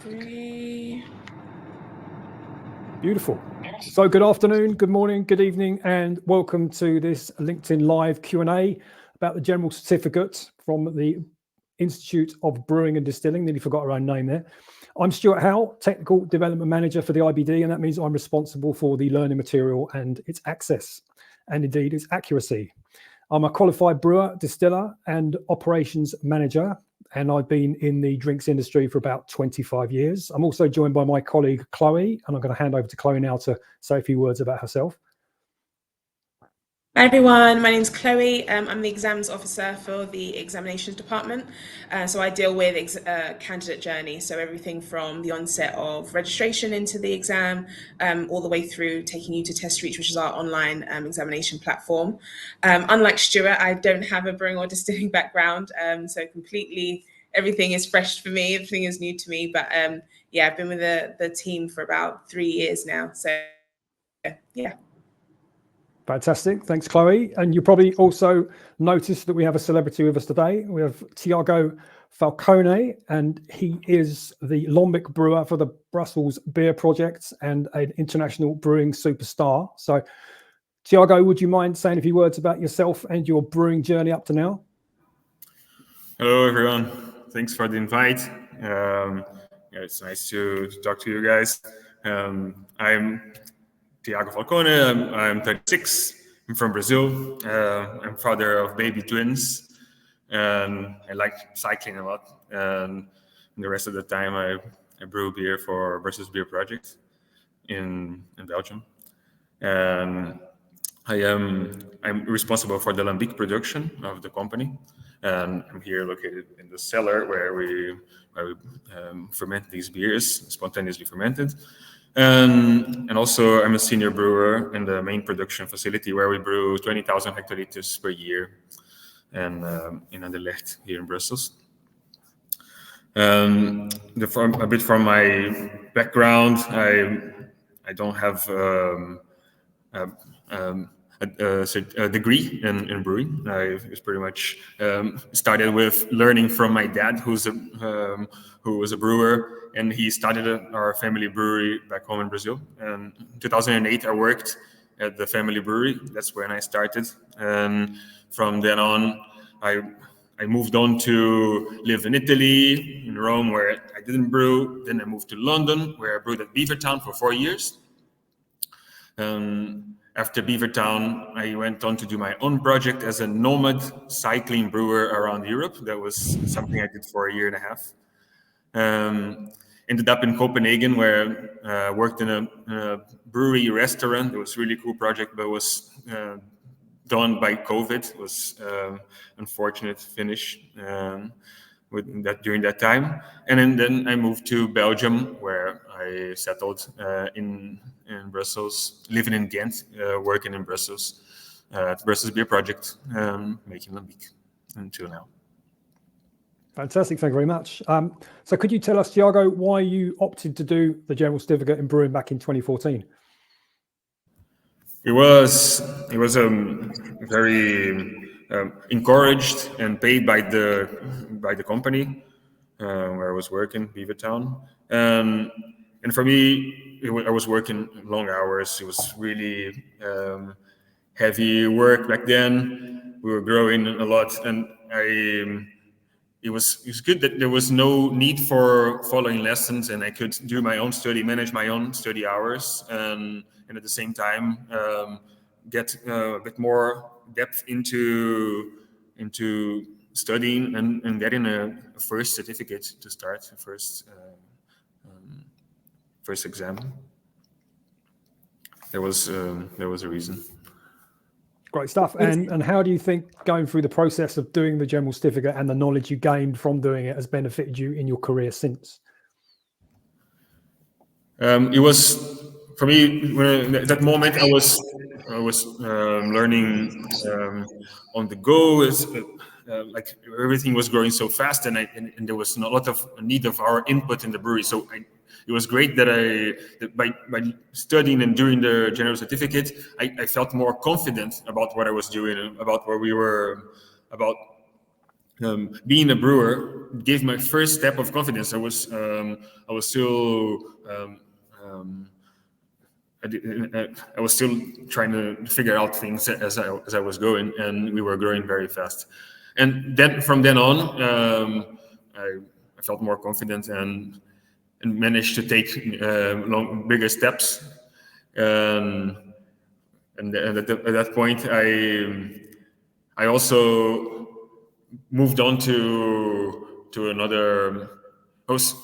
3. Beautiful. So good afternoon, good morning, good evening, and welcome to this LinkedIn Live Q&A about the General Certificate from the Institute of Brewing and Distilling. Nearly forgot our own name there. I'm Stuart Howe, Technical Development Manager for the IBD, and that means I'm responsible for the learning material and its access, and indeed its accuracy. I'm a qualified brewer, distiller, and operations manager, and I've been in the drinks industry for about 25 years. I'm also joined by my colleague, Chloe, and I'm going to hand over to Chloe now to say a few words about herself. Hi everyone, my name's Chloe. I'm the exams officer for the examinations department. So I deal with candidate journey, so everything from the onset of registration into the exam, all the way through taking you to Test Reach, which is our online examination platform. Unlike Stuart, I don't have a brewing or distilling background, so completely everything is fresh for me, everything is new to me. But yeah, I've been with the team for about 3 years now, so yeah. Fantastic. Thanks, Chloe. And you probably also noticed that we have a celebrity with us today. We have Tiago Falcone, and he is the Lambic brewer for the Brussels Beer Project and an international brewing superstar. So, Tiago, would you mind saying a few words about yourself and your brewing journey up to now? Hello, everyone. Thanks for the invite. It's nice to talk to you guys. I'm Tiago Falcone. I'm 36. I'm from Brazil. I'm father of baby twins, and I like cycling a lot. And the rest of the time, I brew beer for Brussels Beer Project in Belgium. And I'm responsible for the lambic production of the company, and I'm here located in the cellar where we ferment these beers, spontaneously fermented. And also, I'm a senior brewer in the main production facility where we brew 20,000 hectoliters per year, and in Anderlecht here in Brussels. A bit from my background, I don't have a degree in brewing. I was pretty much started with learning from my dad, who was a brewer, and he started our family brewery back home in Brazil. And in 2008, I worked at the family brewery. That's when I started. And from then on, I moved on to live in Italy, in Rome, where I didn't brew. Then I moved to London, where I brewed at Beavertown for 4 years. After Beavertown, I went on to do my own project as a nomad cycling brewer around Europe. That was something I did for 1.5 years. Ended up in Copenhagen, where I worked in a brewery restaurant. It was a really cool project, but it was done by COVID. It was unfortunate finish during that time. And then I moved to Belgium, where I settled in Brussels, living in Ghent, working in Brussels at Brussels Beer Project, making lambic until now. Fantastic, thank you very much. So could you tell us, Tiago, why you opted to do the General Certificate in Brewing back in 2014? It was very encouraged and paid by the company where I was working, Beavertown. And for me, I was working long hours. It was really heavy work back then. We were growing a lot, and it was good that there was no need for following lessons, and I could do my own study, manage my own study hours, and at the same time get a bit more depth into studying and getting a first certificate to start, the first exam. There was a reason. Great stuff. And how do you think going through the process of doing the General Certificate and the knowledge you gained from doing it has benefited you in your career since? It was, for me, at that moment I was learning on the go. Like everything was growing so fast, and there was a lot of need of our input in the brewery. So it was great that by studying and doing the General Certificate, I felt more confident about what I was doing, about where we were, about being a brewer. gave my first step of confidence. I was still I was still trying to figure out things as I was going, and we were growing very fast. And then from then on, I felt more confident and managed to take bigger steps. And at that point, I also moved on to another. I was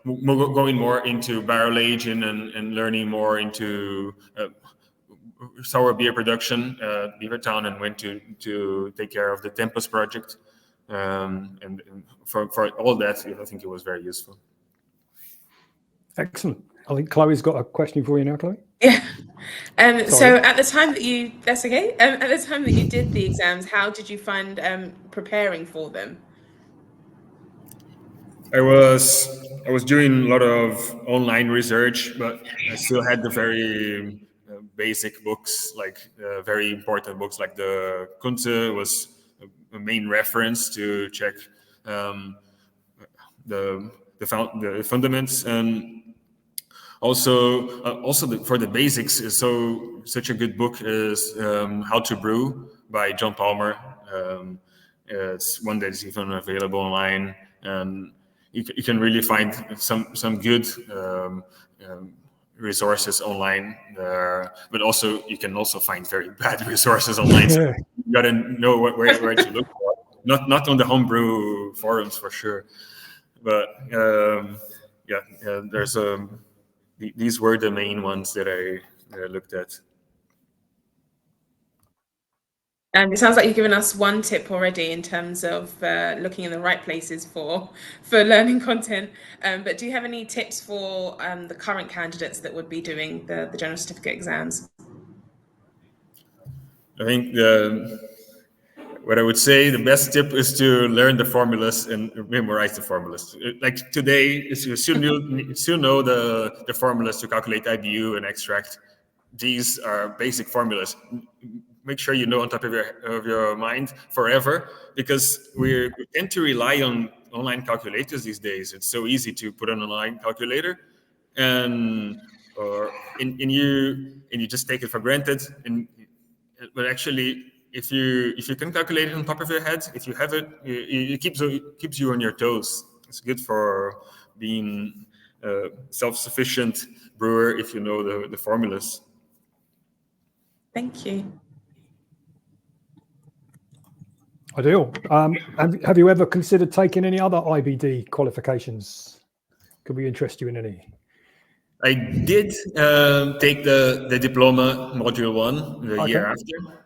going more into barrel aging and learning more into sour beer production at Beavertown, and went to take care of the Tempus project. And for all that, I think it was very useful. Excellent. I think Chloe's got a question for you now, Chloe. Yeah. So at the time that you, that's okay. At the time that you did the exams, how did you find preparing for them? I was doing a lot of online research, but I still had the very basic books, like very important books, like the Kunze was a main reference to check the fundamentals, and also for the basics is such a good book is How to Brew by John Palmer. It's one that is even available online, and you can really find some good resources online there, but also you can also find very bad resources online. So you gotta know where to look for. Not on the homebrew forums for sure, but there's these were the main ones that I looked at. It sounds like you've given us one tip already in terms of looking in the right places for learning content. But do you have any tips for the current candidates that would be doing the General Certificate exams? I think what I would say, the best tip is to learn the formulas and memorize the formulas. Like today, you still know the formulas to calculate IBU and extract. These are basic formulas. Make sure you know on top of your mind forever, because we tend to rely on online calculators these days. It's so easy to put an online calculator, and you just take it for granted. But actually, if you can calculate it on top of your head, if you have it, it keeps you on your toes. It's good for being a self-sufficient brewer if you know the formulas. Thank you. Ideal. Have you ever considered taking any other IBD qualifications? Could we interest you in any? I did take the diploma module 1 the year after.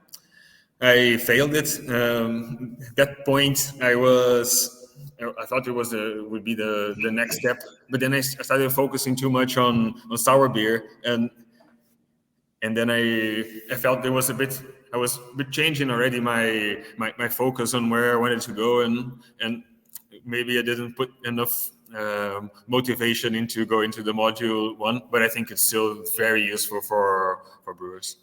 I failed it. At that point, I thought it would be the next step, but then I started focusing too much on sour beer, and then I felt I was a bit changing already my focus on where I wanted to go, and maybe I didn't put enough motivation into go into the module 1, but I think it's still very useful for brewers.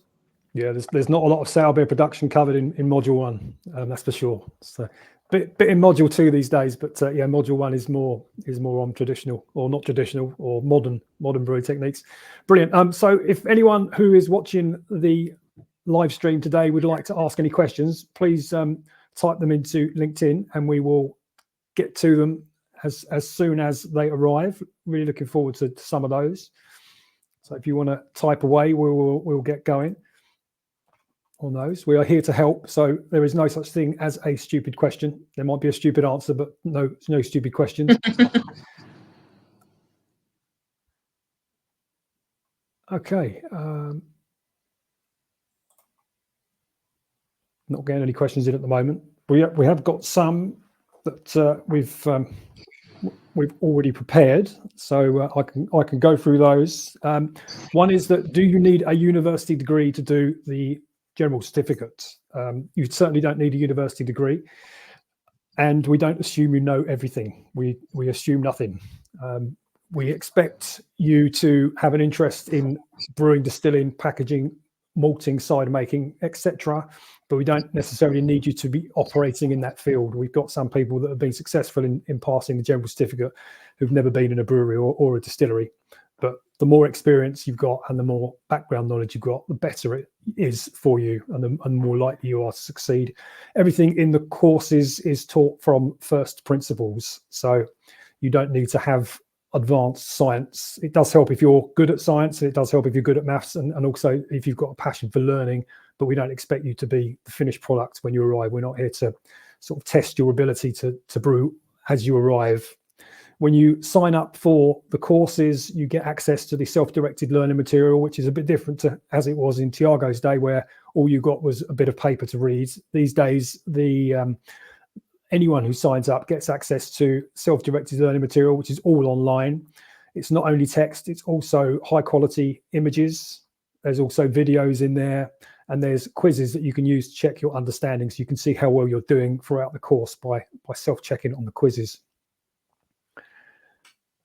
Yeah, there's not a lot of sour beer production covered in module 1, that's for sure. So bit in module 2 these days, but yeah, module 1 is more on traditional or not traditional or modern brewing techniques. Brilliant. So if anyone who is watching the live stream today would like to ask any questions, please type them into LinkedIn and we will get to them as soon as they arrive. Really looking forward to some of those. So if you want to type away, we'll get going on those. We are here to help, so there is no such thing as a stupid question. There might be a stupid answer, but no stupid questions. Okay. Not getting any questions in at the moment. We have got some that we've already prepared, so I can go through those. One is that, do you need a university degree to do the General Certificate? You certainly don't need a university degree, and we don't assume you know everything. We assume nothing. We expect you to have an interest in brewing, distilling, packaging, malting, cider making, etc. But we don't necessarily need you to be operating in that field. We've got some people that have been successful in passing the general certificate who've never been in a brewery or a distillery. But the more experience you've got and the more background knowledge you've got, the better it is for you, and the more likely you are to succeed. Everything in the courses is taught from first principles. So you don't need to have advanced science. It does help if you're good at science, and it does help if you're good at maths, and also if you've got a passion for learning, but we don't expect you to be the finished product when you arrive. We're not here to sort of test your ability to brew as you arrive. When you sign up for the courses, you get access to the self-directed learning material, which is a bit different to as it was in Tiago's day, where all you got was a bit of paper to read. These days, anyone who signs up gets access to self-directed learning material, which is all online. It's not only text, it's also high quality images. There's also videos in there, and there's quizzes that you can use to check your understanding, so you can see how well you're doing throughout the course by self-checking on the quizzes.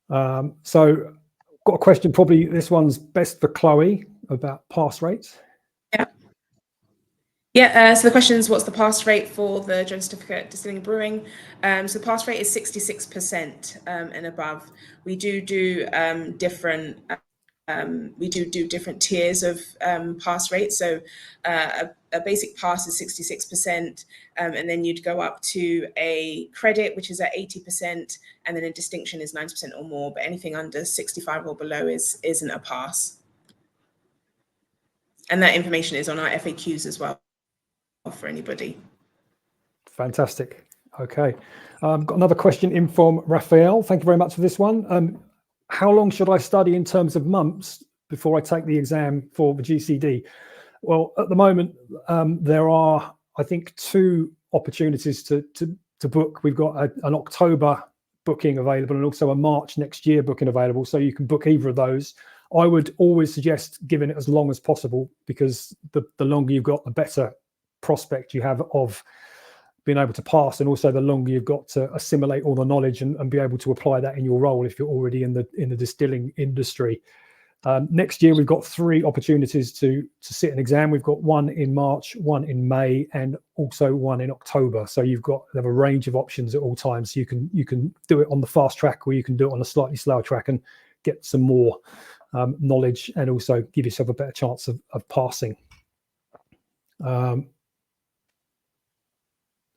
So got a question, probably this one's best for Chloe, about pass rates. So the question is, what's the pass rate for the General Certificate Distilling and Brewing? So the pass rate is 66% and above. We do different tiers of pass rates. So a basic pass is 66%, and then you'd go up to a credit, which is at 80%, and then a distinction is 90% or more. But anything under 65 or below isn't a pass. And that information is on our FAQs as well for anybody. Fantastic. Okay. Got another question in from Raphael. Thank you very much for this one. How long should I study in terms of months before I take the exam for the GCD? Well, at the moment, there are, I think, 2 opportunities to book. We've got an October booking available and also a March next year booking available. So you can book either of those. I would always suggest giving it as long as possible, because the longer you've got, the better prospect you have of being able to pass, and also the longer you've got to assimilate all the knowledge and be able to apply that in your role if you're already in the distilling industry. Next year, we've got 3 opportunities to sit an exam. We've got one in March, one in May, and also one in October. So you have a range of options at all times. You can do it on the fast track, or you can do it on a slightly slower track and get some more knowledge, and also give yourself a better chance of passing.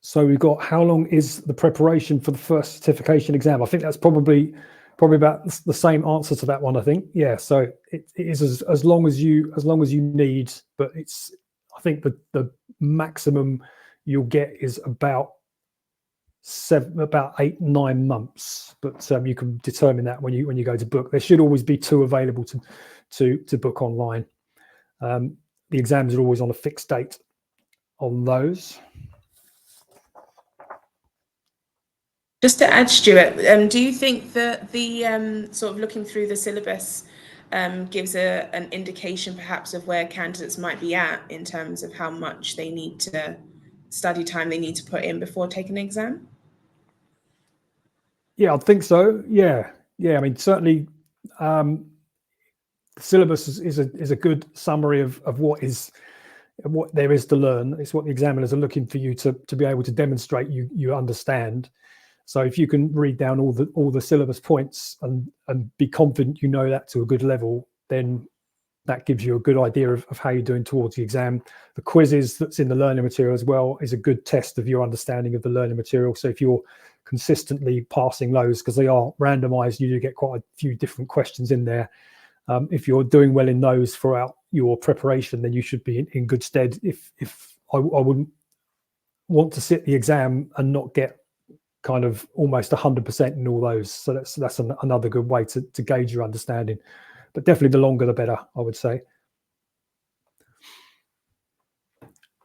So we've got, how long is the preparation for the first certification exam? I think that's probably about the same answer to that one, I think. Yeah, so it is as long as you need, but I think the maximum you'll get is about 8-9 months, but you can determine that when you go to book. There should always be 2 available to book online. The exams are always on a fixed date on those. Just to add, Stuart, do you think that the sort of looking through the syllabus gives an indication perhaps of where candidates might be at in terms of how much they need to study time they need to put in before taking an exam? Yeah, I think so. Yeah. I mean, certainly, the syllabus is a good summary of what there is to learn. It's what the examiners are looking for you to be able to demonstrate you understand. So if you can read down all the syllabus points and be confident you know that to a good level, then that gives you a good idea of how you're doing towards the exam. The quizzes that's in the learning material as well is a good test of your understanding of the learning material. So if you're consistently passing those, because they are randomized, you do get quite a few different questions in there. If you're doing well in those throughout your preparation, then you should be in good stead. If I wouldn't want to sit the exam and not get kind of almost 100% in all those. So that's another good way to gauge your understanding. But definitely the longer the better, I would say.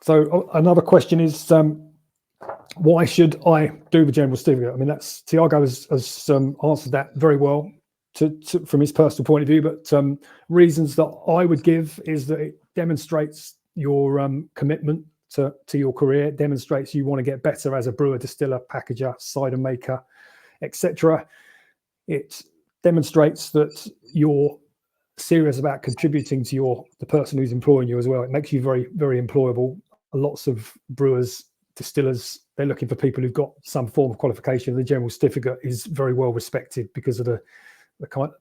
So another question is, why should I do the general certificate? I mean, Tiago has answered that very well from his personal point of view, but reasons that I would give is that it demonstrates your commitment to your career. It demonstrates you want to get better as a brewer, distiller, packager, cider maker, etc. It demonstrates that you're serious about contributing to the person who's employing you as well, it makes you very, very employable. Lots of brewers, distillers, they're looking for people who've got some form of qualification. The General Certificate is very well respected because of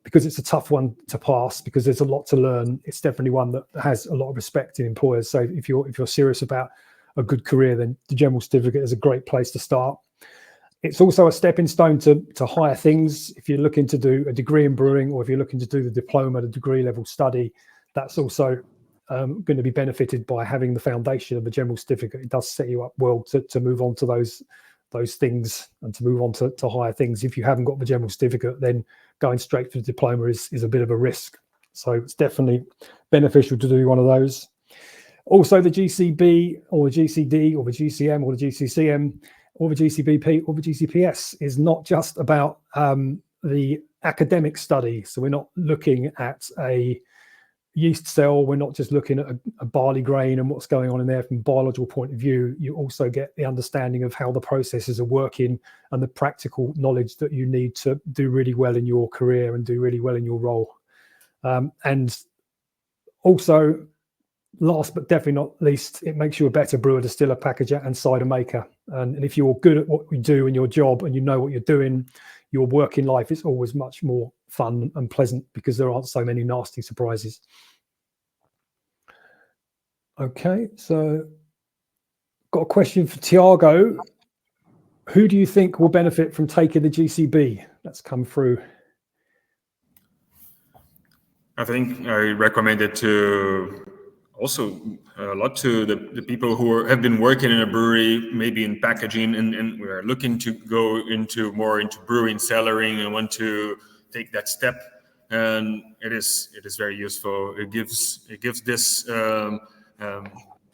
because it's a tough one to pass, because there's a lot to learn. It's definitely one that has a lot of respect in employers. So if you're serious about a good career, then the General Certificate is a great place to start. It's also a stepping stone to higher things. If you're looking to do a degree in brewing, or if you're looking to do the diploma, the degree level study, that's also going to be benefited by having the foundation of the General Certificate. It does set you up well to move on to those things and to move on to higher things. If you haven't got the General Certificate, then going straight for the diploma is a bit of a risk. So it's definitely beneficial to do one of those. Also, the GCB or the GCD or the GCM or the GCCM or the GCBP or the GCPS is not just about the academic study. So we're not looking at a yeast cell, we're not just looking at a barley grain and what's going on in there from a biological point of view. You also get the understanding of how the processes are working and the practical knowledge that you need to do really well in your career and do really well in your role. And also, last but definitely not least, it makes you a better brewer, distiller, packager and cider maker. And if you're good at what you do in your job and you know what you're doing, your working life is always much more fun and pleasant because there aren't so many nasty surprises. Okay, so got a question for Tiago. Who do you think will benefit from taking the GCB? That's come through. I think I recommend it to also a lot to the people who have been working in a brewery, maybe in packaging, and we are looking to go more into brewing, cellaring, and want to take that step. And it is very useful. It gives this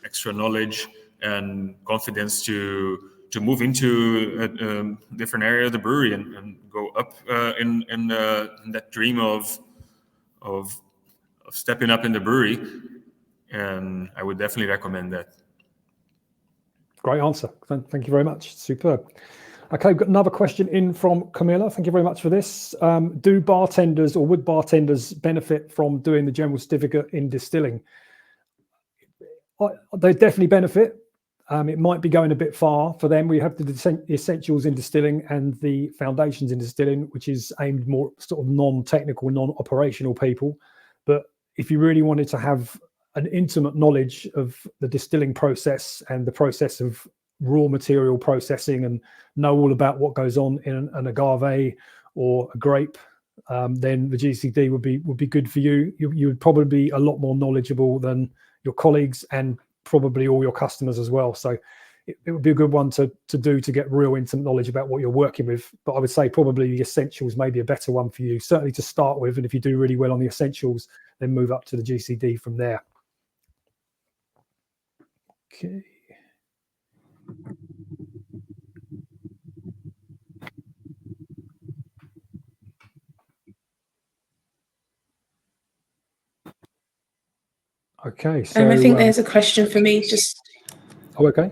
extra knowledge and confidence to move into a different area of the brewery and go up in that dream of stepping up in the brewery. And I would definitely recommend that. Great answer. Thank you very much. Superb. Okay, we've got another question in from Camilla. Thank you very much for this. Do bartenders or would bartenders benefit from doing the General Certificate in distilling? They definitely benefit. It might be going a bit far for them. We have the essentials in distilling and the foundations in distilling, which is aimed more sort of non-technical, non-operational people. But if you really wanted to have an intimate knowledge of the distilling process and the process of raw material processing and know all about what goes on in an agave or a grape, then the GCD would be good for you. You would probably be a lot more knowledgeable than your colleagues and probably all your customers as well. So it would be a good one to do to get real intimate knowledge about what you're working with. But I would say probably the essentials may be a better one for you, certainly to start with. And if you do really well on the essentials, then move up to the GCD from there. Okay. Okay, so I think there's a question for me. Oh, okay.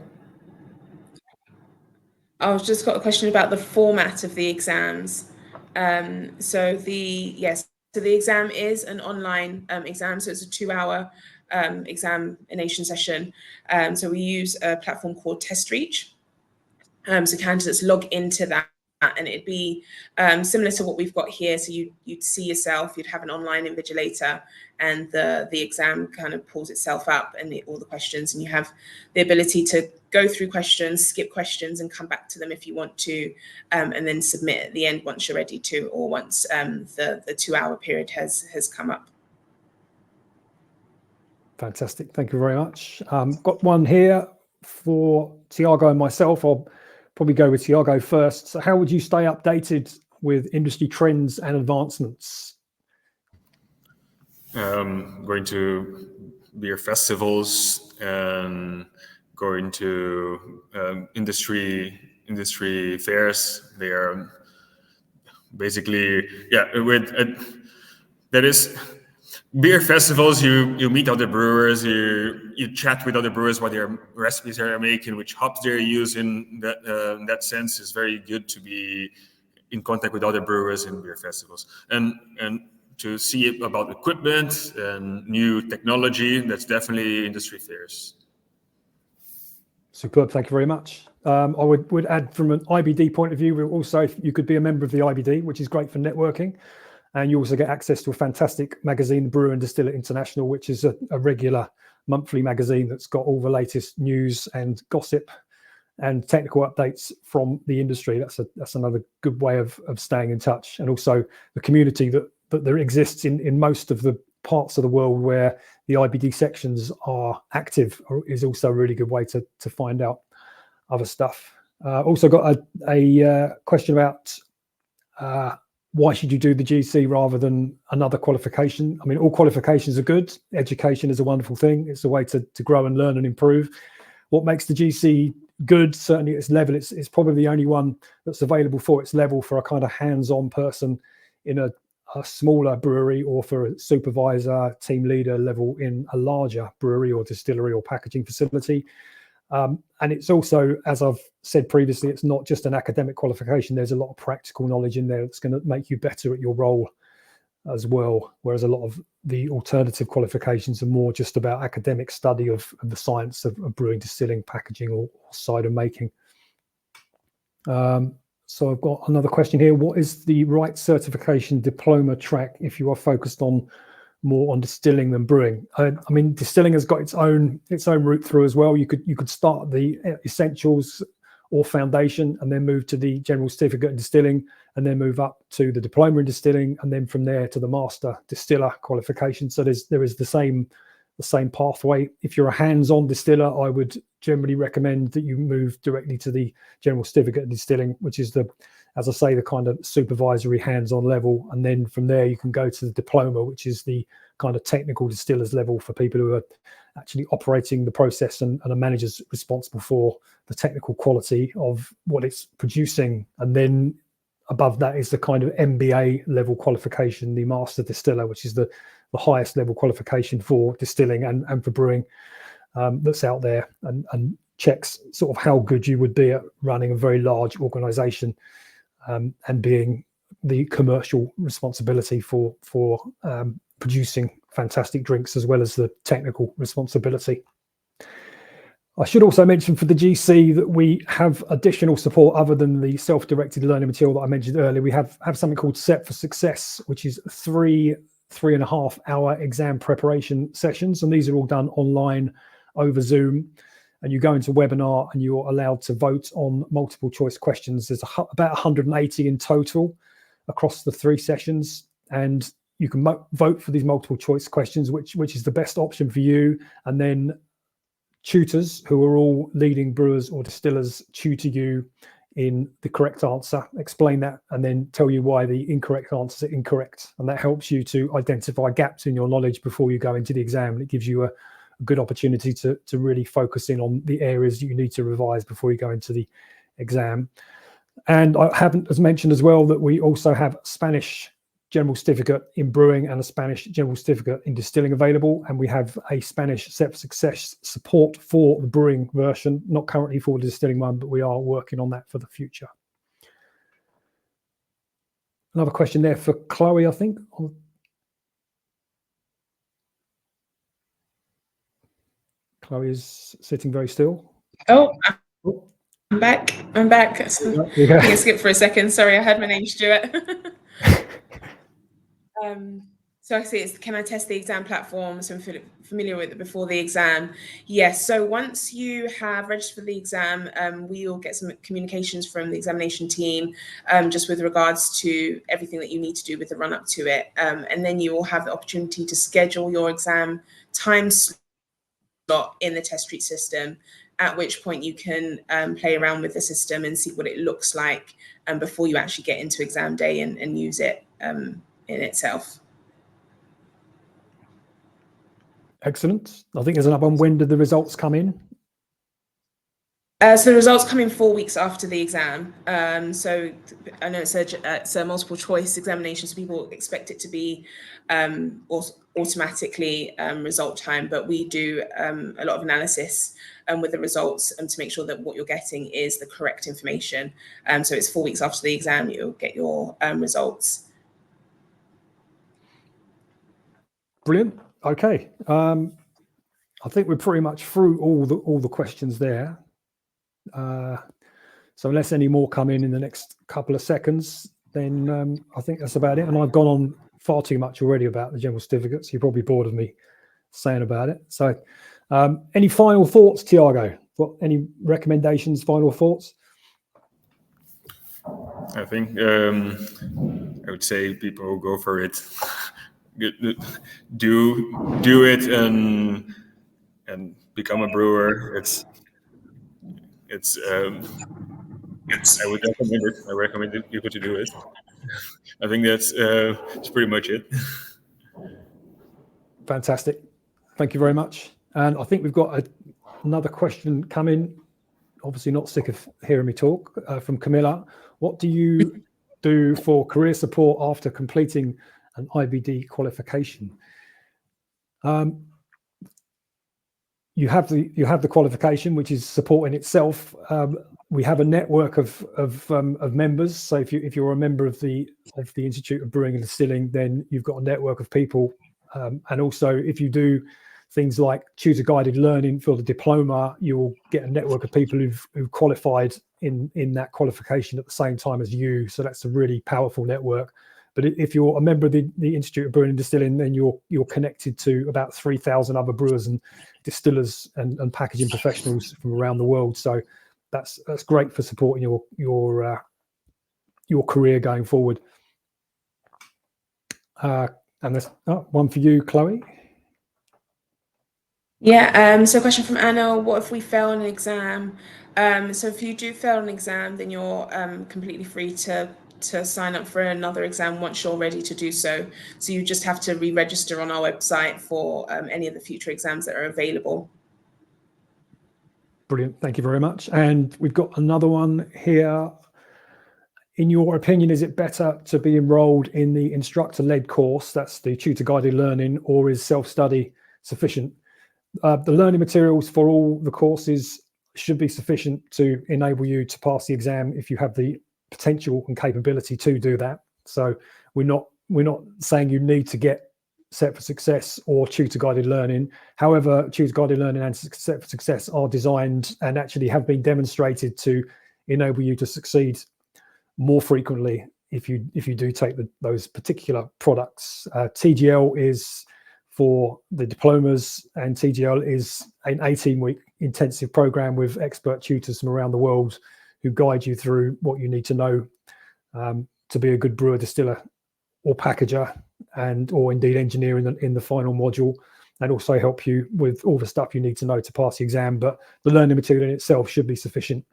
I've just got a question about the format of the exams. So the exam is an online exam, so it's a 2-hour examination session. So we use a platform called TestReach. So candidates log into that, and it'd be similar to what we've got here. So you'd see yourself, you'd have an online invigilator, and the exam kind of pulls itself up and all the questions, and you have the ability to go through questions, skip questions, and come back to them if you want to, and then submit at the end once you're ready to, or once the 2-hour period has come up. Fantastic. Thank you very much. Got one here for Tiago and myself. I'll probably go with Tiago first. So how would you stay updated with industry trends and advancements? Going to beer festivals and going to industry fairs. They are basically, that is beer festivals. You meet other brewers, you chat with other brewers what their recipes they're making, which hops they're using. That sense is very good to be in contact with other brewers in beer festivals. And to see about equipment and new technology. That's definitely industry fairs. Superb, thank you very much. I would add from an IBD point of view, also you could be a member of the IBD, which is great for networking. And you also get access to a fantastic magazine, Brewer and Distiller International, which is a regular monthly magazine that's got all the latest news and gossip and technical updates from the industry. That's another good way of staying in touch. And also the community that there exists in most of the parts of the world where the IBD sections are active is also a really good way to find out other stuff. Also got a question about why should you do the GC rather than another qualification? I mean, all qualifications are good. Education is a wonderful thing. It's a way to grow and learn and improve. What makes the GC good, certainly at its level, it's probably the only one that's available for its level for a kind of hands-on person in a smaller brewery, or for a supervisor, team leader level in a larger brewery or distillery or packaging facility. And it's also, as I've said previously, it's not just an academic qualification. There's a lot of practical knowledge in there that's going to make you better at your role as well. Whereas a lot of the alternative qualifications are more just about academic study of the science of brewing, distilling, packaging, or cider making. So I've got another question here. What is the right certification diploma track if you are focused more on distilling than brewing? I mean, distilling has got its own route through as well. You could start the essentials or foundation and then move to the general certificate in distilling, and then move up to the diploma in distilling, and then from there to the master distiller qualification. So there is the same pathway. If you're a hands-on distiller, I would generally recommend that you move directly to the general certificate in distilling, which is as I say, the kind of supervisory hands-on level. And then from there, you can go to the diploma, which is the kind of technical distiller's level for people who are actually operating the process and are managers responsible for the technical quality of what it's producing. And then above that is the kind of MBA level qualification, the master distiller, which is the highest level qualification for distilling and for brewing that's out there, and checks sort of how good you would be at running a very large organization and being the commercial responsibility for producing fantastic drinks, as well as the technical responsibility. I should also mention for the GC that we have additional support other than the self-directed learning material that I mentioned earlier. We have something called Set for Success, which is 3.5 hour exam preparation sessions, and these are all done online over Zoom. And you go into webinar and you're allowed to vote on multiple choice questions. There's about 180 in total across the 3 sessions, and you can vote for these multiple choice questions, which is the best option for you. And then tutors who are all leading brewers or distillers tutor you in the correct answer, explain that, and then tell you why the incorrect answers are incorrect. And that helps you to identify gaps in your knowledge before you go into the exam. And it gives you a good opportunity to really focus in on the areas you need to revise before you go into the exam. And I haven't as mentioned as well that we also have Spanish General Certificate in brewing and a Spanish General Certificate in distilling available. And we have a Spanish Set for Success support for the brewing version, not currently for the distilling one, but we are working on that for the future. Another question there for Chloe, I think. Chloe is sitting very still. Oh, I'm back. So I skipped for a second. Sorry, I heard my name, Stuart. So I see it's, can I test the exam platform? So I'm familiar with it before the exam. Yes. So once you have registered for the exam, we will get some communications from the examination team, just with regards to everything that you need to do with the run up to it. And then you will have the opportunity to schedule your exam time slot in the test street system, at which point you can play around with the system and see what it looks like before you actually get into exam day and use it in itself. Excellent. I think there's another one. When did the results come in? So the results come in 4 weeks after the exam. So I know it's a multiple choice examination, so people expect it to be automatically result time, but we do a lot of analysis with the results to make sure that what you're getting is the correct information. So it's 4 weeks after the exam, you'll get your results. Brilliant. Okay. I think we're pretty much through all the questions there. So unless any more come in the next couple of seconds, then I think that's about it. And I've gone on far too much already about the general certificates. You're probably bored of me saying about it. So any final thoughts, Tiago? Any recommendations, final thoughts? I think I would say people go for it. do it and become a brewer. It's I would recommend it. I recommend people to do it. I think that's pretty much it. Fantastic. Thank you very much. And I think we've got another question coming. Obviously not sick of hearing me talk, from Camilla. What do you do for career support after completing an IBD qualification? You have the qualification, which is support in itself. We have a network of members. So if you're a member of the Institute of Brewing and Distilling, then you've got a network of people. And also, if you do things like tutor guided learning for the diploma, you will get a network of people who've qualified in that qualification at the same time as you. So that's a really powerful network. But if you're a member of the Institute of Brewing and Distilling, then you're connected to about 3,000 other brewers and distillers and packaging professionals from around the world. So that's great for supporting your career going forward. And there's one for you, Chloe. Yeah, so a question from Anna, what if we fail an exam? So if you do fail an exam, then you're completely free to sign up for another exam once you're ready to do so. So you just have to re-register on our website for any of the future exams that are available. Brilliant, thank you very much. And we've got another one here. In your opinion, is it better to be enrolled in the instructor-led course, that's the tutor-guided learning, or is self-study sufficient? The learning materials for all the courses should be sufficient to enable you to pass the exam if you have the potential and capability to do that. So we're not saying you need to get Set for Success or tutor-guided learning. However, tutor-guided learning and Set for Success are designed and actually have been demonstrated to enable you to succeed more frequently if you do take those particular products. TGL is for the diplomas, and TGL is an 18-week intensive program with expert tutors from around the world who guide you through what you need to know to be a good brewer, distiller, or packager, or indeed engineer in the final module, and also help you with all the stuff you need to know to pass the exam. But the learning material in itself should be sufficient.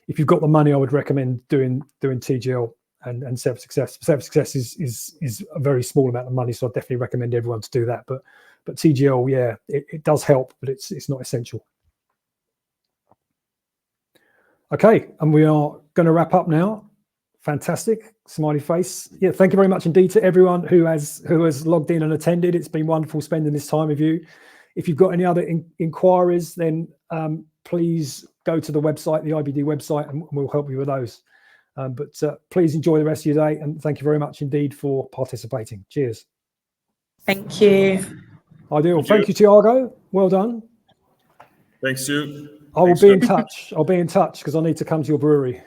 If you've got the money, I would recommend doing TGL and Set for Success. Set for Success is a very small amount of money, so I definitely recommend everyone to do that. But TGL, yeah, it does help, but it's not essential. Okay, and we are going to wrap up now. Fantastic, smiley face. Yeah, thank you very much indeed to everyone who has logged in and attended. It's been wonderful spending this time with you. If you've got any other inquiries, then please go to the website, the IBD website, and we'll help you with those. But please enjoy the rest of your day, and thank you very much indeed for participating. Cheers. Thank you. Ideal. Thank you, Tiago. Well done. Thanks, Stu. I will be in touch. I'll be in touch because I need to come to your brewery.